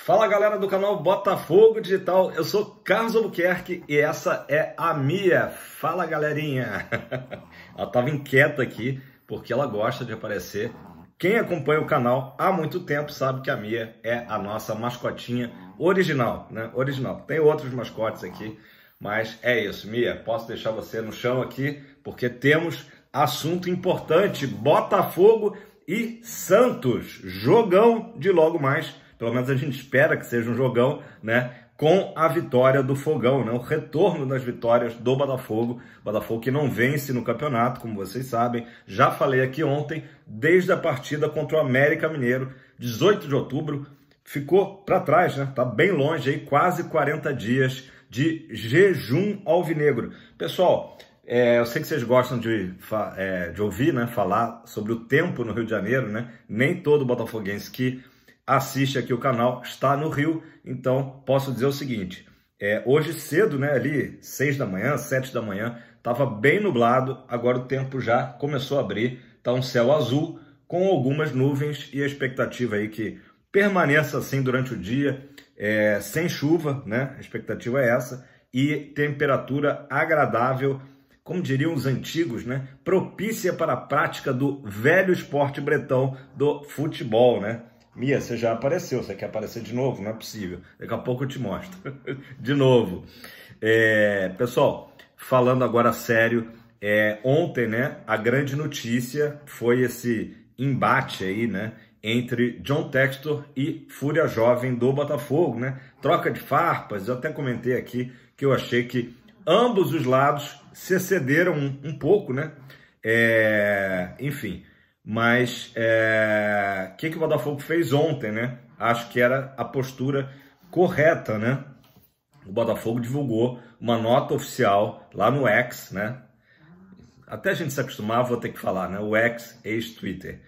Fala galera do canal Botafogo Digital, eu sou Carlos Albuquerque e essa é a Mia. Fala galerinha! Ela estava inquieta aqui porque ela gosta de aparecer. Quem acompanha o canal há muito tempo sabe que a Mia é a nossa mascotinha original, né? Original. Tem outros mascotes aqui, mas é isso. Mia, posso deixar você no chão aqui porque temos assunto importante: Botafogo e Santos. Jogão de logo mais. Pelo menos a gente espera que seja um jogão, né? Com a vitória do Fogão, né? O retorno das vitórias do Botafogo. Botafogo que não vence no campeonato, como vocês sabem. Já falei aqui ontem, desde a partida contra o América Mineiro, 18 de outubro. Ficou para trás, né? Tá bem longe aí, quase 40 dias de jejum alvinegro. Pessoal, eu sei que vocês gostam de ouvir, né? Falar sobre o tempo no Rio de Janeiro, né? Nem todo botafoguense que assiste aqui o canal está no Rio, então posso dizer o seguinte: hoje cedo, né, ali 6 da manhã, 7 da manhã, estava bem nublado, agora o tempo já começou a abrir, tá um céu azul com algumas nuvens e a expectativa aí que permaneça assim durante o dia, sem chuva, né, a expectativa é essa, e temperatura agradável, como diriam os antigos, né, propícia para a prática do velho esporte bretão do futebol, né. Mia, você já apareceu, você quer aparecer de novo? Não é possível. Daqui a pouco eu te mostro. De novo. Pessoal, falando agora sério, ontem, né, a grande notícia foi esse embate aí, né, entre John Textor e Fúria Jovem do Botafogo, né? Troca de farpas, eu até comentei aqui que eu achei que ambos os lados se excederam um pouco, né? Enfim... Mas o que o Botafogo fez ontem, né? Acho que era a postura correta, né? O Botafogo divulgou uma nota oficial lá no X, né? Até a gente se acostumar, vou ter que falar, né? O X, ex-Twitter.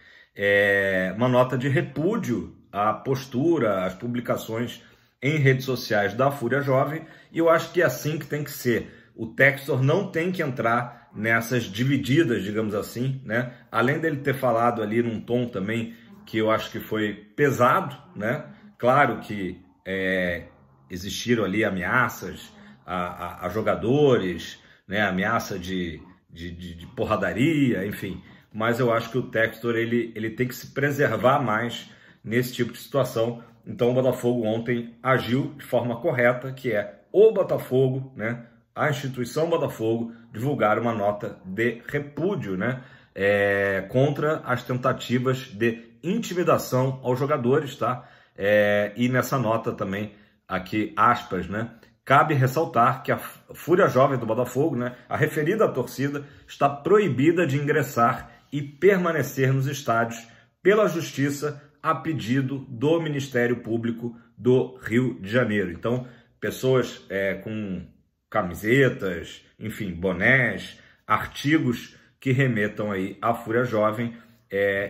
Uma nota de repúdio à postura, às publicações em redes sociais da Fúria Jovem, e eu acho que é assim que tem que ser. O Textor não tem que entrar nessas divididas, digamos assim, né? Além dele ter falado ali num tom também que eu acho que foi pesado, né? Claro que existiram ali ameaças a jogadores, né? Ameaça de porradaria, enfim. Mas eu acho que o Textor ele tem que se preservar mais nesse tipo de situação. Então o Botafogo ontem agiu de forma correta, que é o Botafogo, né? A instituição Botafogo divulgar uma nota de repúdio, né, contra as tentativas de intimidação aos jogadores, tá? E nessa nota também, aqui, aspas, né, cabe ressaltar que a Fúria Jovem do Botafogo, né, a referida torcida, está proibida de ingressar e permanecer nos estádios pela Justiça a pedido do Ministério Público do Rio de Janeiro. Então, pessoas com camisetas, enfim, bonés, artigos que remetam aí à Fúria Jovem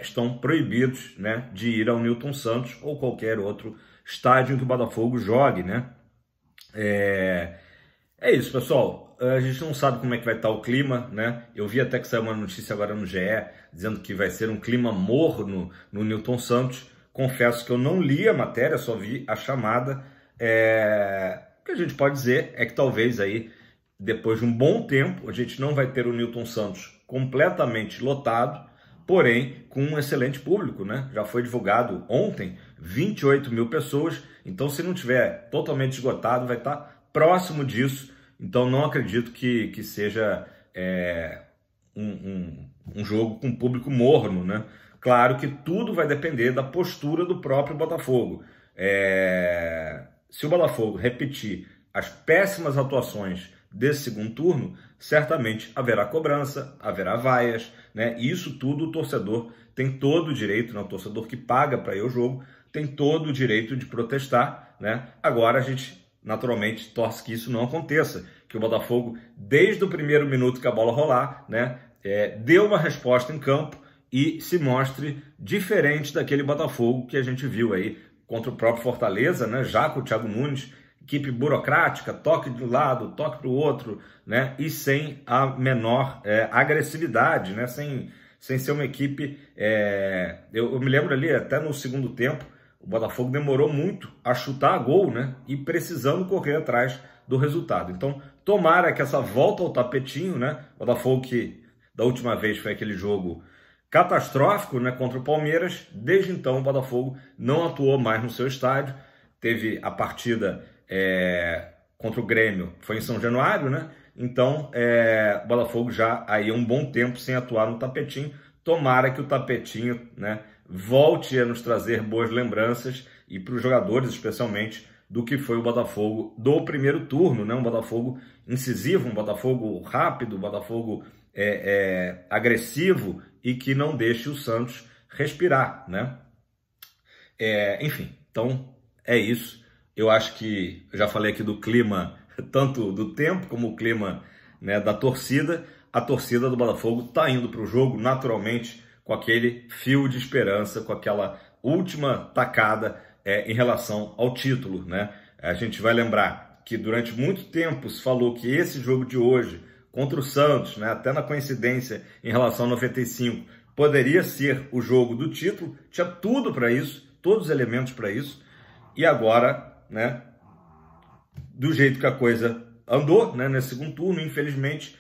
estão proibidos, né, de ir ao Newton Santos ou qualquer outro estádio em que o Botafogo jogue, né? É isso, pessoal. A gente não sabe como é que vai estar o clima, né? Eu vi até que saiu uma notícia agora no GE dizendo que vai ser um clima morno no Newton Santos. Confesso que eu não li a matéria, só vi a chamada. O que a gente pode dizer é que talvez aí, depois de um bom tempo, a gente não vai ter o Newton Santos completamente lotado, porém com um excelente público, né? Já foi divulgado ontem 28 mil pessoas, então se não tiver totalmente esgotado, vai estar próximo disso. Então não acredito que seja um jogo com público morno, né? Claro que tudo vai depender da postura do próprio Botafogo. Se o Botafogo repetir as péssimas atuações desse segundo turno, certamente haverá cobrança, haverá vaias, né? E isso tudo o torcedor tem todo o direito, né? O torcedor que paga para ir ao jogo tem todo o direito de protestar, né? Agora a gente naturalmente torce que isso não aconteça, que o Botafogo, desde o primeiro minuto que a bola rolar, né, dê uma resposta em campo e se mostre diferente daquele Botafogo que a gente viu aí contra o próprio Fortaleza, né? Já com o Thiago Nunes, equipe burocrática, toque de um lado, toque para o outro, né? E sem a menor agressividade, né? Sem ser uma equipe... eu me lembro ali, até no segundo tempo, o Botafogo demorou muito a chutar a gol, né? E precisando correr atrás do resultado. Então, tomara que essa volta ao tapetinho, né? O Botafogo que da última vez foi aquele jogo catastrófico, né, contra o Palmeiras. Desde então, o Botafogo não atuou mais no seu estádio. Teve a partida contra o Grêmio, foi em São Januário, né? Então, o Botafogo já aí há um bom tempo sem atuar no tapetinho. Tomara que o tapetinho, né, volte a nos trazer boas lembranças e para os jogadores, especialmente, do que foi o Botafogo do primeiro turno, né? Um Botafogo incisivo, um Botafogo rápido, um Botafogo agressivo e que não deixe o Santos respirar, né? Enfim, então é isso. Eu acho que eu já falei aqui do clima, tanto do tempo como o clima, né, da torcida. A torcida do Botafogo está indo para o jogo naturalmente com aquele fio de esperança, com aquela última tacada em relação ao título, né? A gente vai lembrar que durante muito tempo se falou que esse jogo de hoje contra o Santos, né, até na coincidência em relação ao 95, poderia ser o jogo do título, tinha tudo para isso, todos os elementos para isso, e agora, né, do jeito que a coisa andou, né, nesse segundo turno, infelizmente,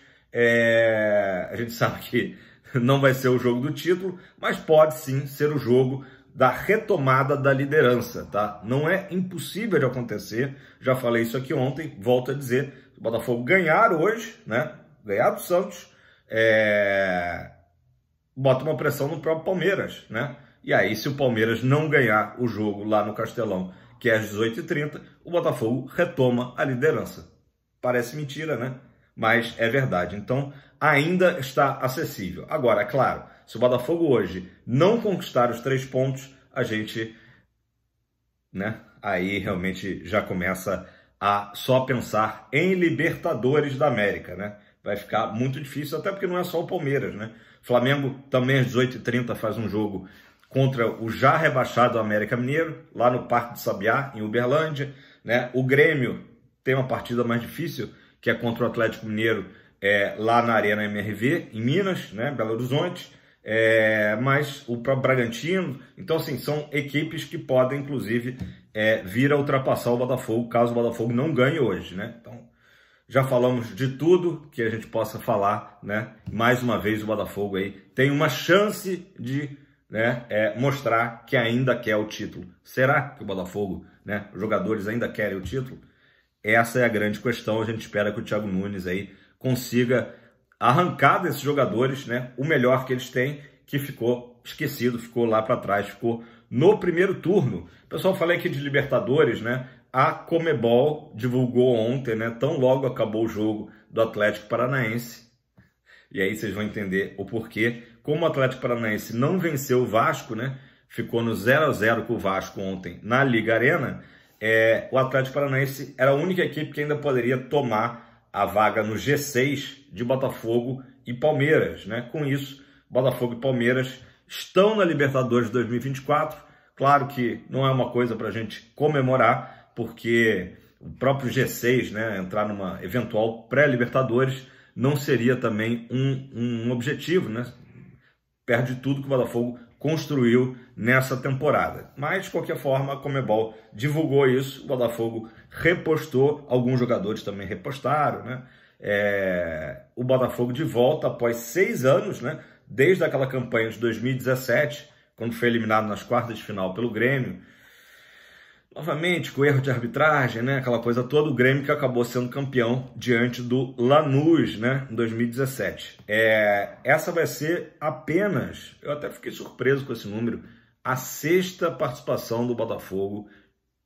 a gente sabe que não vai ser o jogo do título, mas pode sim ser o jogo da retomada da liderança, tá? Não é impossível de acontecer, já falei isso aqui ontem, volto a dizer, se o Botafogo ganhar hoje, né, ganhar do Santos, bota uma pressão no próprio Palmeiras, né? E aí, se o Palmeiras não ganhar o jogo lá no Castelão, que é às 18h30, o Botafogo retoma a liderança. Parece mentira, né? Mas é verdade. Então, ainda está acessível. Agora, é claro, se o Botafogo hoje não conquistar os 3 pontos, a gente, né, aí realmente já começa a só pensar em Libertadores da América, né? Vai ficar muito difícil, até porque não é só o Palmeiras, né? O Flamengo também às 18h30 faz um jogo contra o já rebaixado América Mineiro, lá no Parque do Sabiá, em Uberlândia, né? O Grêmio tem uma partida mais difícil, que é contra o Atlético Mineiro, lá na Arena MRV, em Minas, né? Belo Horizonte, mas o próprio Bragantino. Então, assim, são equipes que podem, inclusive, vir a ultrapassar o Botafogo, caso o Botafogo não ganhe hoje, né? Então, já falamos de tudo que a gente possa falar, né? Mais uma vez, o Botafogo aí tem uma chance de, né, mostrar que ainda quer o título. Será que o Botafogo, né, os jogadores ainda querem o título? Essa é a grande questão. A gente espera que o Thiago Nunes aí consiga arrancar desses jogadores, né, o melhor que eles têm, que ficou esquecido, ficou lá para trás, ficou no primeiro turno. Pessoal, falei aqui de Libertadores, né? A Conmebol divulgou ontem, né, tão logo acabou o jogo do Atlético Paranaense. E aí vocês vão entender o porquê. Como o Atlético Paranaense não venceu o Vasco, né, ficou no 0-0 com o Vasco ontem na Liga Arena, o Atlético Paranaense era a única equipe que ainda poderia tomar a vaga no G6 de Botafogo e Palmeiras, né? Com isso, Botafogo e Palmeiras estão na Libertadores 2024. Claro que não é uma coisa para a gente comemorar, porque o próprio G6, né, entrar numa eventual pré-Libertadores, não seria também um objetivo, né? Perde tudo que o Botafogo construiu nessa temporada. Mas, de qualquer forma, a Conmebol divulgou isso, o Botafogo repostou, alguns jogadores também repostaram, né? O Botafogo de volta após 6 anos, né? Desde aquela campanha de 2017, quando foi eliminado nas quartas de final pelo Grêmio, novamente com erro de arbitragem, né? Aquela coisa toda, o Grêmio que acabou sendo campeão diante do Lanús, né? Em 2017. Essa vai ser apenas, eu até fiquei surpreso com esse número, a 6ª participação do Botafogo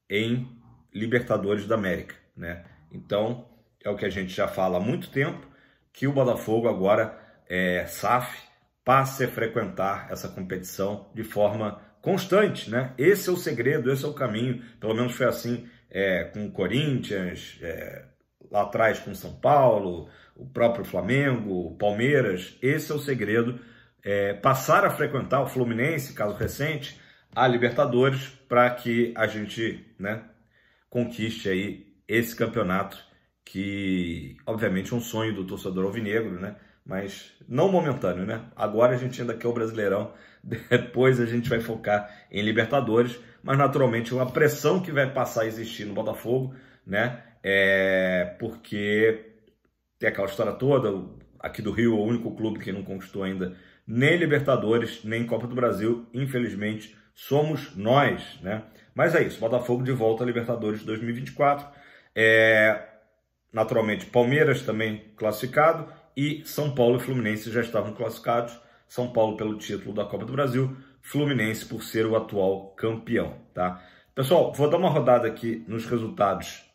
em Libertadores da América, né? Então, é o que a gente já fala há muito tempo, que o Botafogo agora, SAF, passe a frequentar essa competição de forma constante, né? Esse é o segredo, esse é o caminho. Pelo menos foi assim com o Corinthians, lá atrás com o São Paulo, o próprio Flamengo, o Palmeiras. Esse é o segredo, passar a frequentar o Fluminense, caso recente, a Libertadores, para que a gente, né, conquiste aí esse campeonato, que obviamente é um sonho do torcedor alvinegro, né? Mas não momentâneo, né? Agora a gente ainda quer o Brasileirão, depois a gente vai focar em Libertadores, mas naturalmente uma pressão que vai passar a existir no Botafogo, né? Porque tem aquela história toda, aqui do Rio, o único clube que não conquistou ainda nem Libertadores, nem Copa do Brasil, infelizmente, somos nós, né? Mas é isso, Botafogo de volta a Libertadores 2024. Naturalmente, Palmeiras também classificado e São Paulo e Fluminense já estavam classificados. São Paulo pelo título da Copa do Brasil, Fluminense por ser o atual campeão, tá? Pessoal, vou dar uma rodada aqui nos resultados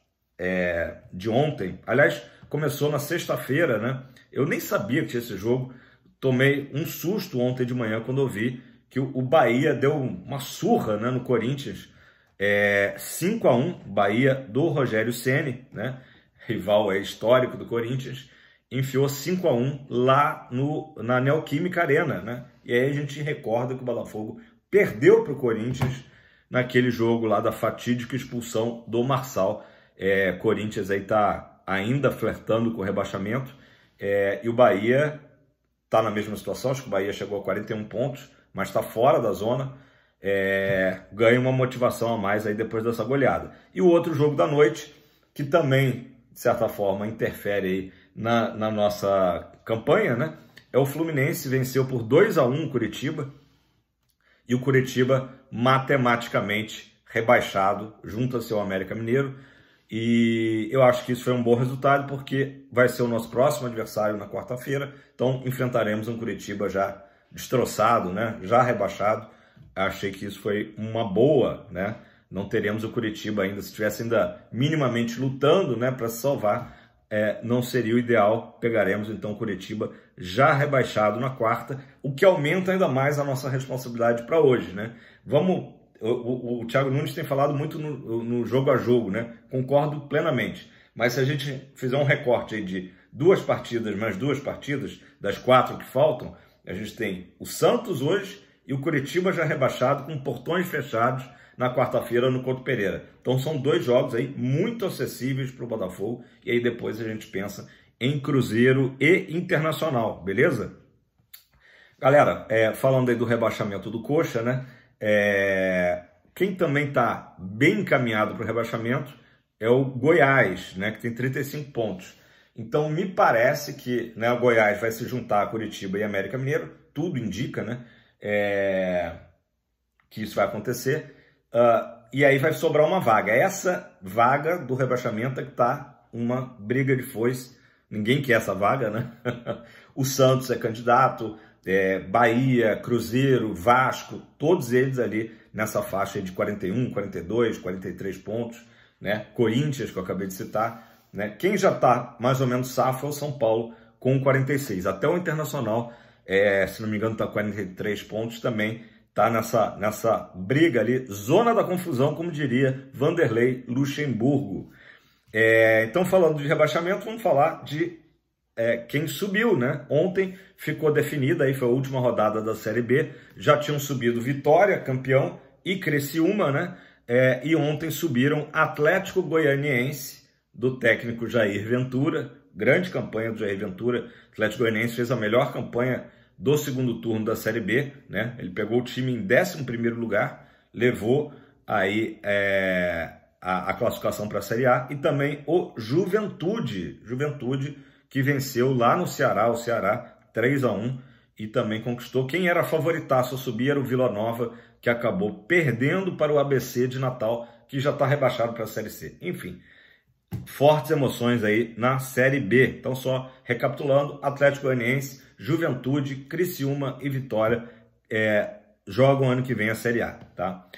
de ontem. Aliás, começou na sexta-feira, né? Eu nem sabia que tinha esse jogo. Tomei um susto ontem de manhã quando eu vi que o Bahia deu uma surra, né, no Corinthians. 5-1, Bahia do Rogério Ceni, né? Rival histórico do Corinthians, enfiou 5-1 lá na Neoquímica Arena, né? E aí a gente recorda que o Botafogo perdeu para o Corinthians naquele jogo lá da fatídica expulsão do Marçal. Corinthians aí tá ainda flertando com o rebaixamento, e o Bahia está na mesma situação. Acho que o Bahia chegou a 41 pontos, mas está fora da zona, ganha uma motivação a mais aí depois dessa goleada. E o outro jogo da noite, que também, de certa forma, interfere aí na nossa campanha, né? É o Fluminense, venceu por 2-1 o Curitiba, e o Curitiba matematicamente rebaixado junto ao seu América Mineiro. E eu acho que isso foi um bom resultado, porque vai ser o nosso próximo adversário na quarta-feira. Então enfrentaremos um Curitiba já destroçado, né? Já rebaixado. Achei que isso foi uma boa, né? Não teremos o Curitiba ainda, se estivesse ainda minimamente lutando, né, para se salvar, não seria o ideal. Pegaremos então o Curitiba já rebaixado na quarta, o que aumenta ainda mais a nossa responsabilidade para hoje, né? O Thiago Nunes tem falado muito no jogo a jogo, né? Concordo plenamente. Mas se a gente fizer um recorte aí de 2 partidas mais 2 partidas, das 4 que faltam, a gente tem o Santos hoje e o Curitiba já rebaixado com portões fechados na quarta-feira no Couto Pereira. Então são 2 jogos aí muito acessíveis para o Botafogo, e aí depois a gente pensa em Cruzeiro e Internacional, beleza? Galera, falando aí do rebaixamento do Coxa, né? Quem também está bem encaminhado para o rebaixamento é o Goiás, né, que tem 35 pontos. Então me parece que, né, o Goiás vai se juntar a Curitiba e América Mineiro, tudo indica, né, que isso vai acontecer, e aí vai sobrar uma vaga. Essa vaga do rebaixamento é que está uma briga de foice, ninguém quer essa vaga, né? O Santos é candidato, Bahia, Cruzeiro, Vasco, todos eles ali nessa faixa de 41, 42, 43 pontos, né? Corinthians, que eu acabei de citar, né? Quem já está mais ou menos safo é o São Paulo, com 46. Até o Internacional, se não me engano, está 43 pontos, também está nessa briga ali, zona da confusão, como diria Vanderlei Luxemburgo. Então, falando de rebaixamento, vamos falar de quem subiu, né? Ontem ficou definida, aí foi a última rodada da Série B, já tinham subido Vitória, campeão, e Criciúma, né? E ontem subiram Atlético Goianiense, do técnico Jair Ventura, grande campanha do Jair Ventura. O Atlético Goianiense fez a melhor campanha do segundo turno da Série B, né? Ele pegou o time em 11º lugar, levou aí a classificação para a Série A, e também o Juventude que venceu lá no Ceará, o Ceará 3-1, e também conquistou. Quem era favoritaço a subir era o Vila Nova, que acabou perdendo para o ABC de Natal, que já está rebaixado para a Série C. Enfim, fortes emoções aí na Série B. Então, só recapitulando, Atlético Goianiense, Juventude, Criciúma e Vitória jogam ano que vem a Série A, tá?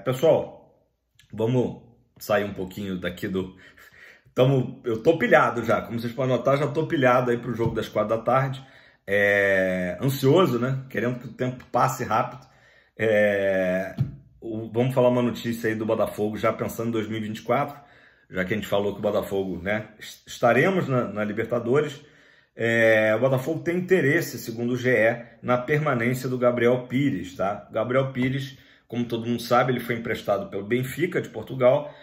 Pessoal, vamos sair um pouquinho daqui do... Eu tô pilhado já, como vocês podem notar, já tô pilhado aí pro jogo das 4 da tarde. Ansioso, né? Querendo que o tempo passe rápido. Vamos falar uma notícia aí do Botafogo, já pensando em 2024, já que a gente falou que o Botafogo, né, estaremos na Libertadores. O Botafogo tem interesse, segundo o GE, na permanência do Gabriel Pires, tá? Gabriel Pires, como todo mundo sabe, ele foi emprestado pelo Benfica de Portugal,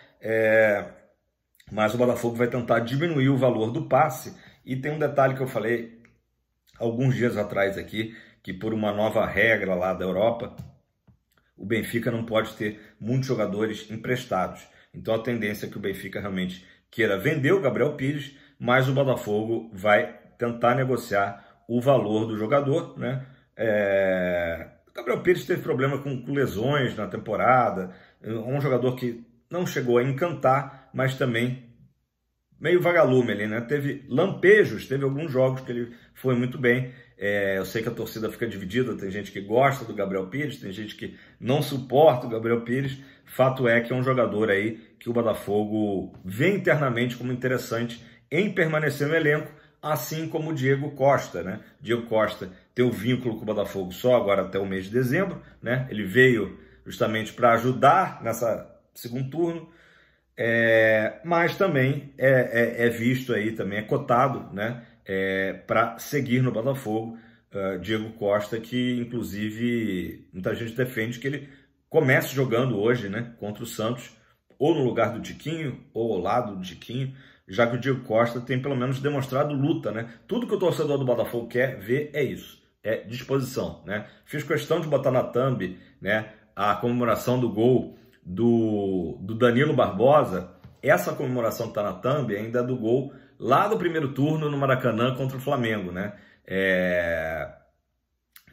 mas o Botafogo vai tentar diminuir o valor do passe. E tem um detalhe que eu falei alguns dias atrás aqui, que por uma nova regra lá da Europa, o Benfica não pode ter muitos jogadores emprestados. Então a tendência é que o Benfica realmente queira vender o Gabriel Pires, mas o Botafogo vai tentar negociar o valor do jogador, né? O Gabriel Pires teve problema com lesões na temporada, um jogador que não chegou a encantar, mas também meio vagalume ali, né? Teve lampejos, teve alguns jogos que ele foi muito bem. Eu sei que a torcida fica dividida, tem gente que gosta do Gabriel Pires, tem gente que não suporta o Gabriel Pires. Fato é que é um jogador aí que o Botafogo vê internamente como interessante em permanecer no elenco, assim como o Diego Costa, né? Diego Costa tem o vínculo com o Botafogo só agora até o mês de dezembro, né? Ele veio justamente para ajudar nessa segundo turno, mas também é visto aí, também é cotado, né? Para seguir no Botafogo. Diego Costa, que inclusive muita gente defende que ele comece jogando hoje, né? Contra o Santos, ou no lugar do Tiquinho, ou ao lado do Tiquinho, já que o Diego Costa tem pelo menos demonstrado luta, né? Tudo que o torcedor do Botafogo quer ver é isso, é disposição, né? Fiz questão de botar na thumb, né, a comemoração do gol do Danilo Barbosa. Essa comemoração que está na thumb ainda é do gol lá do primeiro turno no Maracanã contra o Flamengo, né?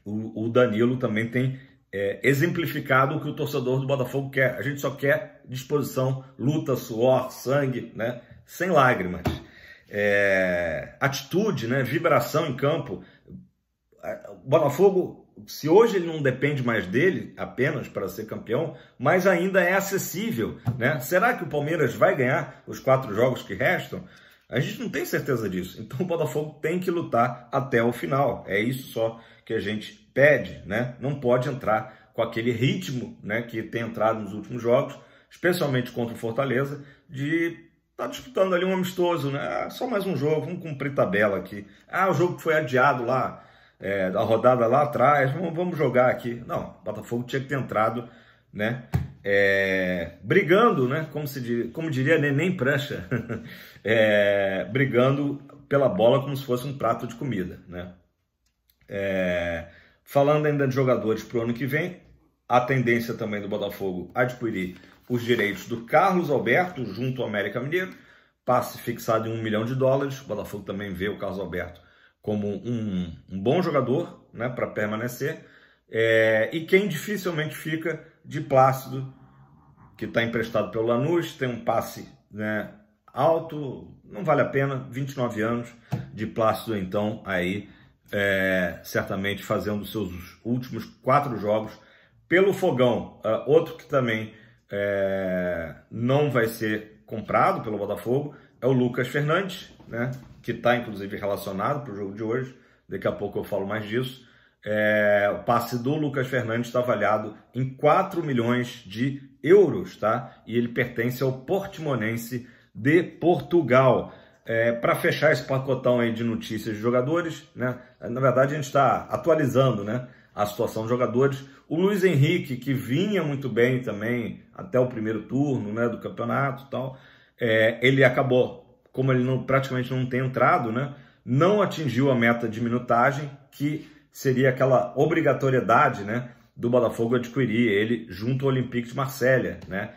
O Danilo também tem exemplificado o que o torcedor do Botafogo quer. A gente só quer disposição, luta, suor, sangue, né? Sem lágrimas. Atitude, né? Vibração em campo. O Botafogo, se hoje ele não depende mais dele apenas para ser campeão, mas ainda é acessível, né? Será que o Palmeiras vai ganhar os 4 jogos que restam? A gente não tem certeza disso. Então o Botafogo tem que lutar até o final. É isso só que a gente pede, né? Não pode entrar com aquele ritmo, né, que tem entrado nos últimos jogos, especialmente contra o Fortaleza, de estar disputando ali um amistoso, né? Só mais um jogo, vamos cumprir tabela aqui. O jogo que foi adiado lá, da rodada lá atrás, vamos jogar aqui. Não, o Botafogo tinha que ter entrado, né? Brigando, né? Como diria Neném Prancha, brigando pela bola como se fosse um prato de comida, né? Falando ainda de jogadores para o ano que vem, a tendência também do Botafogo adquirir os direitos do Carlos Alberto junto ao América Mineiro, passe fixado em $1 milhão. O Botafogo também vê o Carlos Alberto como um bom jogador, né, para permanecer, e quem dificilmente fica de Plácido, que está emprestado pelo Lanús, tem um passe, né, alto, não vale a pena, 29 anos de Plácido, então, aí, certamente fazendo os seus últimos 4 jogos pelo Fogão. Outro que também não vai ser comprado pelo Botafogo é o Lucas Fernandes, né, que está inclusive relacionado para o jogo de hoje, daqui a pouco eu falo mais disso. O passe do Lucas Fernandes está avaliado em 4 milhões de euros, tá? E ele pertence ao Portimonense de Portugal. Para fechar esse pacotão aí de notícias de jogadores, né? Na verdade a gente está atualizando, né, a situação dos jogadores. O Luiz Henrique, que vinha muito bem também até o primeiro turno, né, do campeonato e tal, ele acabou, como ele praticamente não tem entrado, né, não atingiu a meta de minutagem, que seria aquela obrigatoriedade, né, do Botafogo adquirir ele junto ao Olympique de Marselha, né?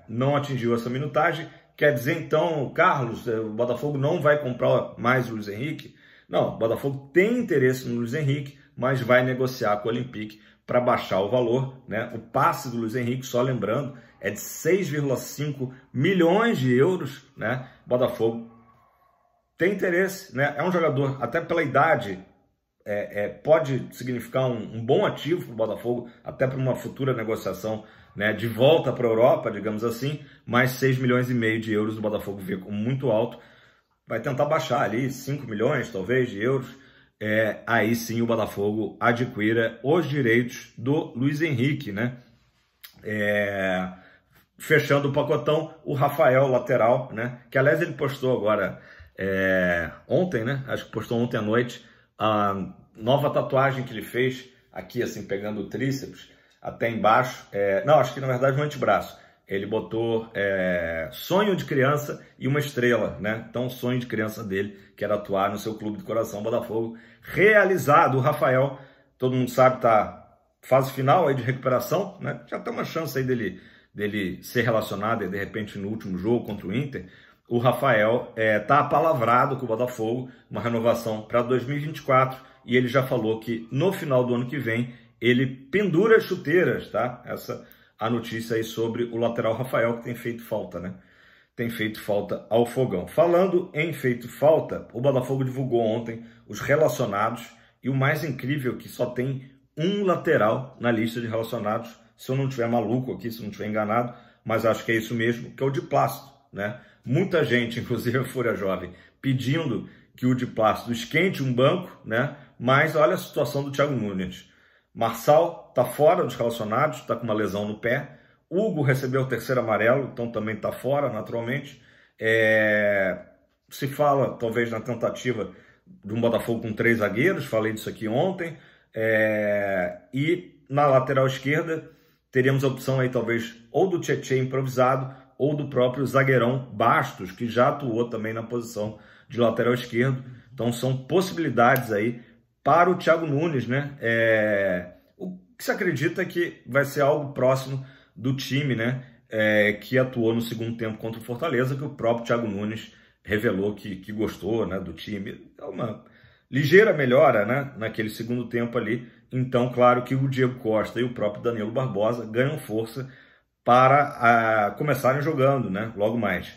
Não atingiu essa minutagem. Quer dizer, então, Carlos, o Botafogo não vai comprar mais o Luiz Henrique? Não, o Botafogo tem interesse no Luiz Henrique, mas vai negociar com o Olympique para baixar o valor, né? O passe do Luiz Henrique, só lembrando, é de 6,5 milhões de euros, né? O Botafogo tem interesse, né? É um jogador, até pela idade, pode significar um bom ativo para o Botafogo, até para uma futura negociação, né, de volta para a Europa, digamos assim, mas 6,5 milhões de euros o Botafogo vê como muito alto. Vai tentar baixar ali 5 milhões, talvez, de euros. Aí sim o Botafogo adquira os direitos do Luiz Henrique, né? Fechando o pacotão, o Rafael, lateral, né? Que aliás ele postou agora ontem, né? Acho que postou ontem à noite, a nova tatuagem que ele fez aqui, assim, pegando o tríceps até embaixo. Não, acho que na verdade no antebraço. Ele botou sonho de criança e uma estrela, né? Então, o sonho de criança dele, que era atuar no seu clube de coração, Botafogo, realizado. O Rafael, todo mundo sabe, tá fase final aí de recuperação, né? Já tem uma chance aí dele ser relacionado, de repente, no último jogo contra o Inter. O Rafael está apalavrado com o Botafogo, uma renovação para 2024, e ele já falou que no final do ano que vem ele pendura as chuteiras, tá? Essa a notícia aí sobre o lateral Rafael, que tem feito falta, né? Tem feito falta ao Fogão. Falando em feito falta, o Botafogo divulgou ontem os relacionados, e o mais incrível é que só tem um lateral na lista de relacionados, se eu não estiver maluco aqui, se eu não estiver enganado, mas acho que é isso mesmo, que é o Di Plácido, né? Muita gente, inclusive a Fúria Jovem, pedindo que o Di Plácido esquente um banco, né? Mas olha a situação do Thiago Nunes. Marçal está fora dos relacionados, está com uma lesão no pé. Hugo recebeu o terceiro amarelo, então também está fora, naturalmente. Se fala, talvez, na tentativa de um Botafogo com 3 zagueiros, falei disso aqui ontem. E na lateral esquerda, teríamos a opção aí, talvez, ou do Tietê improvisado, ou do próprio zagueirão Bastos, que já atuou também na posição de lateral esquerdo. Então são possibilidades aí para o Thiago Nunes, né? O que se acredita é que vai ser algo próximo do time, né? Que atuou no segundo tempo contra o Fortaleza, que o próprio Thiago Nunes revelou que gostou, né, do time. É uma ligeira melhora, né, naquele segundo tempo ali. Então, claro que o Diego Costa e o próprio Danilo Barbosa ganham força para começarem jogando, né, logo mais.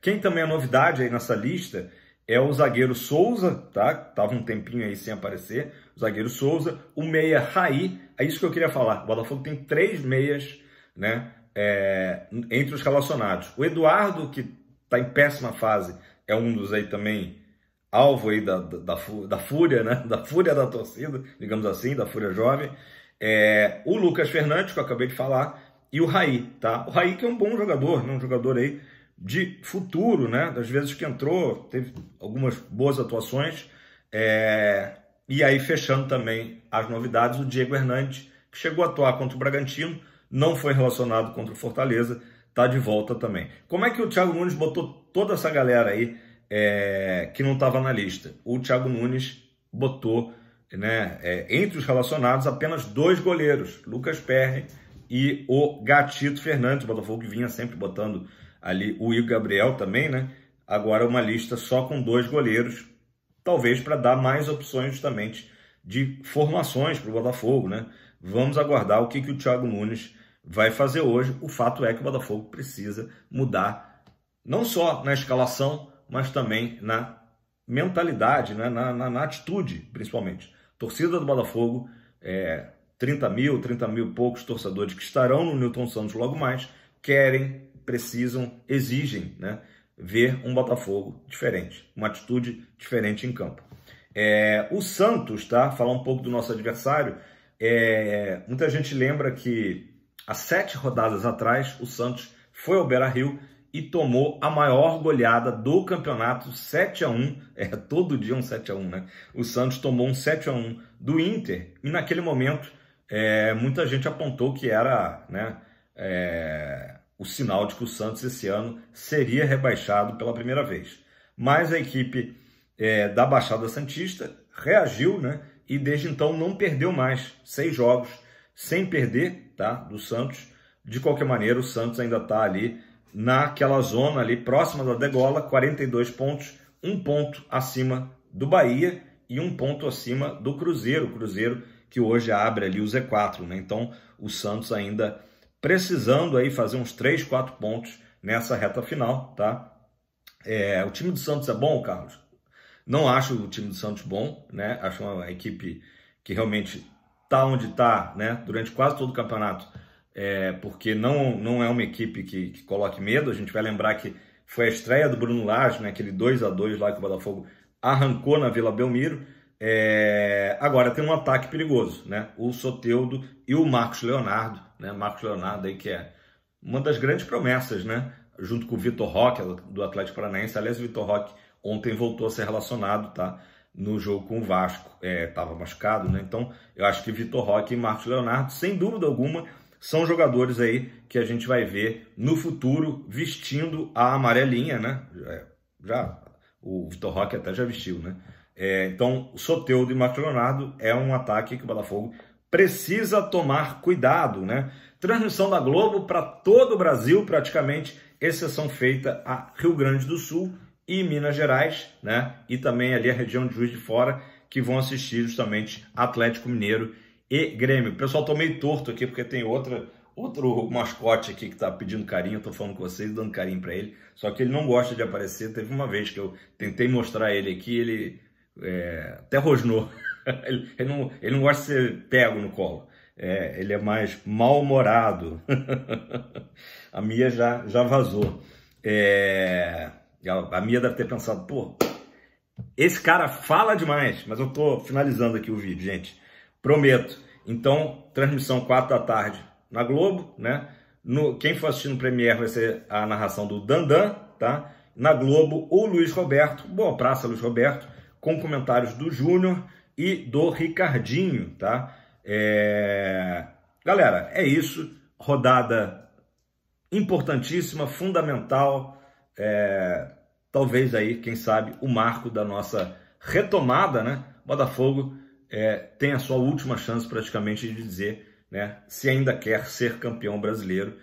Quem também é novidade aí nessa lista é o zagueiro Souza, tá? Tava um tempinho aí sem aparecer. O zagueiro Souza, o meia Raí, é isso que eu queria falar. O Botafogo tem 3 meias, né, entre os relacionados. O Eduardo, que está em péssima fase, é um dos aí também alvo aí da fúria, né? Da fúria da torcida, digamos assim, da Fúria Jovem. O Lucas Fernandes, que eu acabei de falar, e o Raí, tá? O Raí que é um bom jogador, né? Um jogador aí de futuro, né? Das vezes que entrou, teve algumas boas atuações. E aí, fechando também as novidades, o Diego Hernandes, que chegou a atuar contra o Bragantino, não foi relacionado contra o Fortaleza, tá de volta também. Como é que o Thiago Nunes botou toda essa galera aí que não estava na lista? O Thiago Nunes botou, né, entre os relacionados apenas 2 goleiros, Lucas Perry e o Gatito Fernandes. O Botafogo que vinha sempre botando ali o Igor Gabriel também, né? Agora uma lista só com 2 goleiros, talvez para dar mais opções justamente de formações para o Botafogo, né? Vamos aguardar o que o Thiago Nunes vai fazer hoje. O fato é que o Botafogo precisa mudar, não só na escalação, mas também na mentalidade, né? na atitude, principalmente. Torcida do Botafogo, 30 mil e poucos torcedores que estarão no Newton Santos logo mais, querem, precisam, exigem, né, ver um Botafogo diferente, uma atitude diferente em campo. O Santos, tá? Falar um pouco do nosso adversário. Muita gente lembra que há 7 rodadas atrás o Santos foi ao Beira-Rio e tomou a maior goleada do campeonato, 7-1, todo dia um 7-1, né? O Santos tomou um 7-1 do Inter, e naquele momento muita gente apontou que era, né, o sinal de que o Santos esse ano seria rebaixado pela primeira vez. Mas a equipe da Baixada Santista reagiu, né, e desde então não perdeu mais. 6 jogos sem perder, tá, do Santos. De qualquer maneira, o Santos ainda está ali naquela zona ali próxima da degola, 42 pontos, 1 ponto acima do Bahia e 1 ponto acima do Cruzeiro. O Cruzeiro que hoje abre ali o Z4, né? Então o Santos ainda precisando aí fazer uns 3, 4 pontos nessa reta final, tá? O time do Santos é bom, Carlos? Não acho o time do Santos bom, né? Acho uma equipe que realmente está onde está, né, durante quase todo o campeonato, porque não é uma equipe que coloque medo. A gente vai lembrar que foi a estreia do Bruno Lage, né, aquele 2-2 lá que o Botafogo arrancou na Vila Belmiro. Agora tem um ataque perigoso, né? O Soteldo e o Marcos Leonardo, né? Marcos Leonardo aí que é uma das grandes promessas, né? Junto com o Vitor Roque do Atlético Paranaense. Aliás, o Vitor Roque ontem voltou a ser relacionado, tá? No jogo com o Vasco, estava machucado, né? Então eu acho que Vitor Roque e Marcos Leonardo, sem dúvida alguma, são jogadores aí que a gente vai ver no futuro vestindo a amarelinha, né? Já o Vitor Roque até já vestiu, né? Então, o Soteldo e Marcos Leonardo é um ataque que o Botafogo precisa tomar cuidado, né? Transmissão da Globo para todo o Brasil, praticamente, exceção feita a Rio Grande do Sul e Minas Gerais, né? E também ali a região de Juiz de Fora, que vão assistir justamente Atlético Mineiro e Grêmio. O pessoal, tô meio torto aqui porque tem outro mascote aqui que tá pedindo carinho, eu tô falando com vocês, dando carinho para ele, só que ele não gosta de aparecer. Teve uma vez que eu tentei mostrar ele aqui, ele até rosnou. ele não gosta de ser pego no colo. Ele é mais mal-humorado. A Mia já vazou. A Mia deve ter pensado, pô, esse cara fala demais, mas eu tô finalizando aqui o vídeo, gente. Prometo. Então, transmissão 4 da tarde na Globo, né? Quem for assistir no Premiere vai ser a narração do Dandan, tá? Na Globo, o Luiz Roberto, boa praça, Luiz Roberto, com comentários do Júnior e do Ricardinho, tá? Galera, é isso. Rodada importantíssima, fundamental. Talvez aí, quem sabe, o marco da nossa retomada, né? Botafogo tem a sua última chance praticamente de dizer, né, se ainda quer ser campeão brasileiro.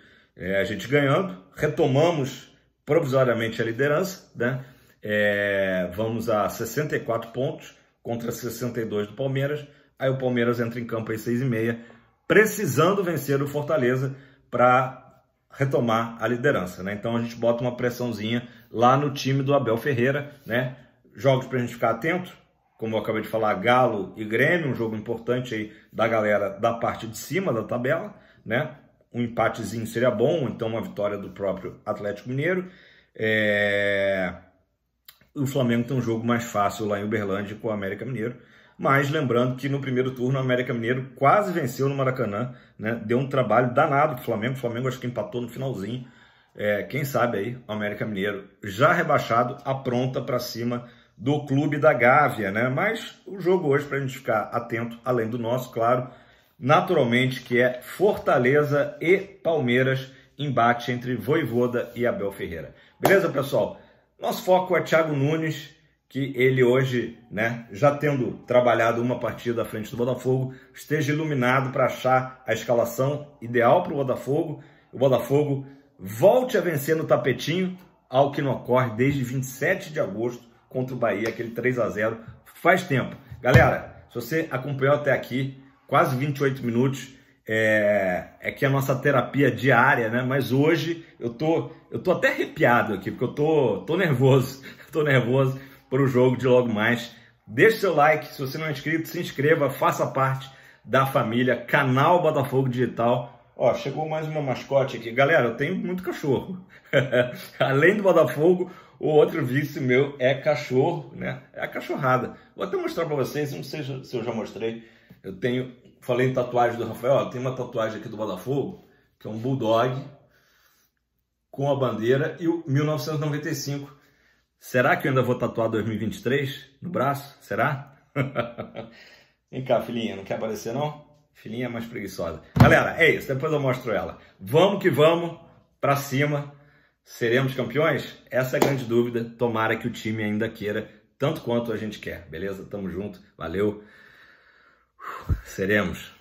A gente ganhando, retomamos provisoriamente a liderança, né? Vamos a 64 pontos contra 62 do Palmeiras. Aí o Palmeiras entra em campo às 6h30, precisando vencer o Fortaleza para retomar a liderança, né? Então a gente bota uma pressãozinha lá no time do Abel Ferreira, né? Jogos para a gente ficar atento, como eu acabei de falar, Galo e Grêmio, um jogo importante aí da galera da parte de cima da tabela, né? Um empatezinho seria bom, então uma vitória do próprio Atlético Mineiro. O Flamengo tem um jogo mais fácil lá em Uberlândia com o América Mineiro. Mas lembrando que no primeiro turno o América Mineiro quase venceu no Maracanã, né? Deu um trabalho danado pro Flamengo. O Flamengo acho que empatou no finalzinho. Quem sabe aí o América Mineiro já rebaixado apronta para cima do Clube da Gávea, né? Mas o jogo hoje, para a gente ficar atento, além do nosso, claro, naturalmente, que é Fortaleza e Palmeiras, embate entre Vojvoda e Abel Ferreira. Beleza, pessoal? Nosso foco é Thiago Nunes, que ele hoje, né, já tendo trabalhado uma partida à frente do Botafogo, esteja iluminado para achar a escalação ideal para o Botafogo volte a vencer no tapetinho, algo que não ocorre desde 27 de agosto contra o Bahia, aquele 3-0, faz tempo. Galera, se você acompanhou até aqui, quase 28 minutos, que é a nossa terapia diária, né? Mas hoje eu tô até arrepiado aqui, porque eu tô nervoso, para o jogo de logo mais. Deixe seu like, se você não é inscrito, se inscreva, faça parte da família Canal Botafogo Digital. Ó, chegou mais uma mascote aqui. Galera, eu tenho muito cachorro. Além do Botafogo, o outro vício meu é cachorro, né? É a cachorrada. Vou até mostrar para vocês, não sei se eu já mostrei. Falei em tatuagem do Rafael, ó, tem uma tatuagem aqui do Botafogo, que é um bulldog com a bandeira e o 1995. Será que eu ainda vou tatuar 2023 no braço? Será? Vem cá, filhinha, não quer aparecer não? Filhinha é mais preguiçosa. Galera, é isso, depois eu mostro ela. Vamos que vamos, pra cima. Seremos campeões? Essa é a grande dúvida. Tomara que o time ainda queira, tanto quanto a gente quer. Beleza? Tamo junto. Valeu. Seremos.